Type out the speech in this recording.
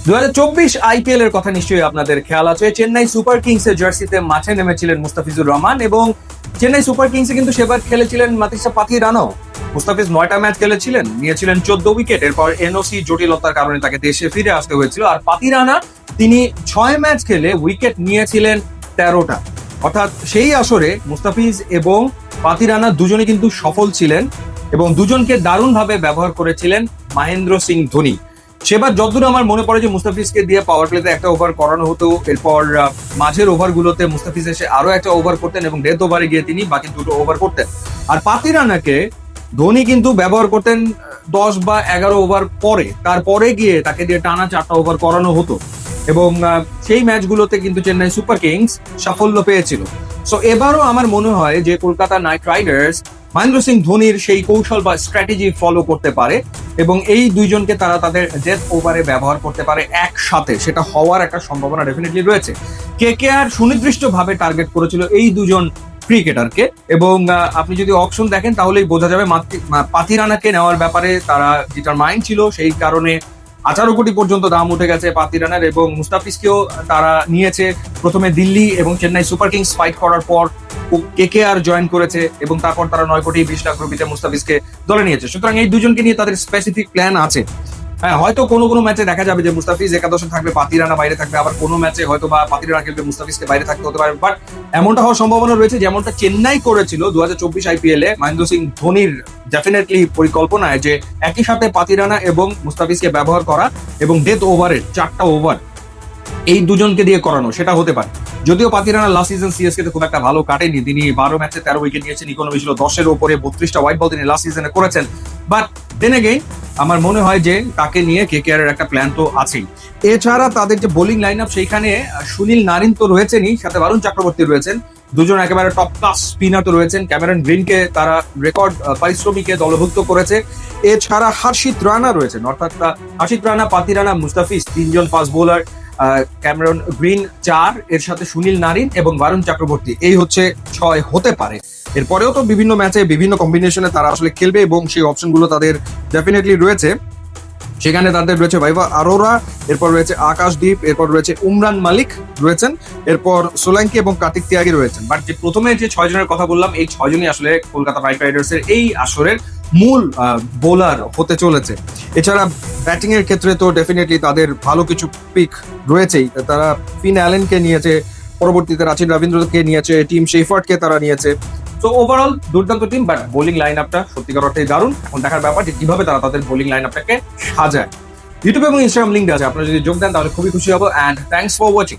2024 IPL এর কথা নিশ্চয়ই আপনাদের খেয়াল আছে। চেন্নাই সুপার কিংস এর জার্সিতে মাঠে নেমেছিলেন মুস্তাফিজুর রহমান এবং চেন্নাই সুপার কিংসে কিন্তু সেবার খেলেছিলেন মাতিসা পাতিরানাও। মুস্তাফিজ 9টা ম্যাচ খেলেছিলেন, নিয়েছিলেন 14 উইকেট। এরপর এনওসি জটিলতার কারণে তাকে দেশে ফিরে আসতে হয়েছিল। আর পাতিরানা তিনি 6 ম্যাচ খেলে উইকেট নিয়েছিলেন 13টা। অর্থাৎ সেই আসরে মুস্তাফিজ এবং পাতিরানা দুজনে কিন্তু সফল ছিলেন এবং দুজনকে দারুণভাবে ব্যবহার করেছিলেন মহেন্দ্র সিং ধোনি। সেবার যতদূর আমার মনে পড়ে যে মুস্তাফিজকে দিয়ে পাওয়ার প্লেতে একটা ওভার করানো হতো, এরপর মাঝের ওভারগুলোতে মুস্তাফিজ এসে আরো একটা ওভার করতেন এবং ডেথ ওভারে গিয়ে তিনি বাকি দুটো ওভার করতেন। আর পাতিরানাকে ধোনি কিন্তু ব্যবহার করতেন 10 বা 11 ওভার পরে, তারপরে গিয়ে তাকে দিয়ে টানা 4টা ওভার করানো হতো এবং সেই ম্যাচগুলোতে কিন্তু চেন্নাই সুপার কিংস সাফল্য পেয়েছিল। সো এবারও আমার মনে হয় যে কলকাতা নাইট রাইডার্স মহেন্দ্র সিং ধোনির সেই কৌশল বা স্ট্র্যাটেজি ফলো করতে পারে এবং এই দুইজনকে তারা তাদের ডেথ ওভারে ব্যবহার করতে পারে একসাথে। সেটা হওয়ার একটা সম্ভাবনা ডেফিনেটলি রয়েছে। কেকেআর সুনির্দিষ্টভাবে টার্গেট করেছিল এই দুজন ক্রিকেটারকে এবং আপনি যদি অপশন দেখেন তাহলেই বোঝা যাবে পাতিরানাকে নেওয়ার ব্যাপারে তারা ডিটারমাইন্ড ছিল। সেই কারণে 18 কোটি পর্যন্ত দাম উঠে গেছে পাতিরানার এবং মুস্তাফিজকেও তারা নিয়েছে। প্রথমে দিল্লি এবং চেন্নাই সুপার কিংস ফাইট করার পর কেকেআর জয়েন করেছে এবং তারপর তারা 9 কোটি 20 লাখ রুপিতে মুস্তাফিজকে দলে নিয়েছে। সুতরাং এই দুজনকে নিয়ে তাদের স্পেসিফিক প্ল্যান আছে। হ্যাঁ, হয়তো কোনো কোনো ম্যাচে দেখা যাবে যে মুস্তাফিজ একাদশে থাকবে, পাতিরানা বাইরে থাকবে, আবার কোনো ম্যাচে হয়তো বা পাতিরানা খেলবে, মুস্তাফিজকে বাইরে থাকতে হতে পারে। বাট এমনটা হওয়ার সম্ভাবনা রয়েছে যেমনটা চেন্নাই করেছিল 2024 আইপিএল এ মহেন্দ্র সিং ধোনির ডেফিনেটলি পরিকল্পনায় যে একই সাথে পাতিরানা এবং মুস্তাফিজকে ব্যবহার করা এবং ডেথ ওভারের 4টা ওভার এই দুজনকে দিয়ে করানো, সেটা হতে পারে। যদিও পাতিরানা লাস্ট সিজন সিএসকে তে খুব একটা ভালো কাটেনি, তিনি 12 ম্যাচে 13 উইকেট নিয়েছেন, ইকোনমি ছিল 10-এর উপরে, 32টা হোয়াইট বল তিনি লাস্ট সিজনে করেছেন। বাট দেন এগেইন আমার মনে হয় যে তাকে নিয়ে কেকেআর এর একটা প্ল্যান তো আছেই। এছাড়া তাদের যে বোলিং লাইন আপ সেইখানে সুনীল নারিন তো রয়েছেনই, সাথে বারুণ চক্রবর্তী রয়েছেন, দুজন একেবারে টপ ক্লাস স্পিনার তো রয়েছেন। ক্যামেরন গ্রিনকে তারা রেকর্ড পারিশ্রমিকে দলভুক্ত করেছে। এছাড়া হর্ষিত রানা রয়েছেন, অর্থাৎ হর্ষিত রানা, পাতিরানা, মুস্তাফিজ, 3জন ফাস্ট বোলার, ক্যামেরন গ্রিন 4, এর সাথে সুনীল নারিন এবং বারুণ চক্রবর্তী, এই হচ্ছে 6 হতে পারে। এরপরেও তো বিভিন্ন ম্যাচে বিভিন্ন কম্বিনেশনে তারা আসলে খেলবে এবং সেই অপশনগুলো তাদের ডেফিনেটলি রয়েছে। সেখানে তাদের রয়েছে ভাইভা আরোরা, এরপর রয়েছে আকাশদীপ, এরপর রয়েছে উমরান মালিক রয়েছেন, এরপর সোলাঙ্কি এবং কার্তিক তিয়াগি রয়েছেন। বাট যে প্রথমে যে 6 জনের কথা বললাম, এই 6 জনই আসলে কলকাতা নাইট রাইডার্স এর এই আসরের মূল বোলার হতে চলেছে। এছাড়া ব্যাটিং এর ক্ষেত্রে তো ডেফিনেটলি তাদের ভালো কিছু পিক রয়েছেই। তারা ফিন অ্যালেনকে নিয়েছে, পরবর্তীতে রাচিন রবীন্দ্রকে নিয়েছে, টিম শেফার্ডকে তারা নিয়েছে। তো ওভারঅল দুর্দান্ত টিম, বাট বোলিং লাইন আপটা সত্যিকার অর্থে দারুণ। এখন দেখার ব্যাপার যে কিভাবে তারা তাদের বোলিং লাইন আপটাকে সাজায়। ইউটিউব এবং ইনস্টাগ্রাম লিঙ্ক আছে, আপনারা যদি যোগ দেন তাহলে খুবই খুশি হবো। And thanks for watching.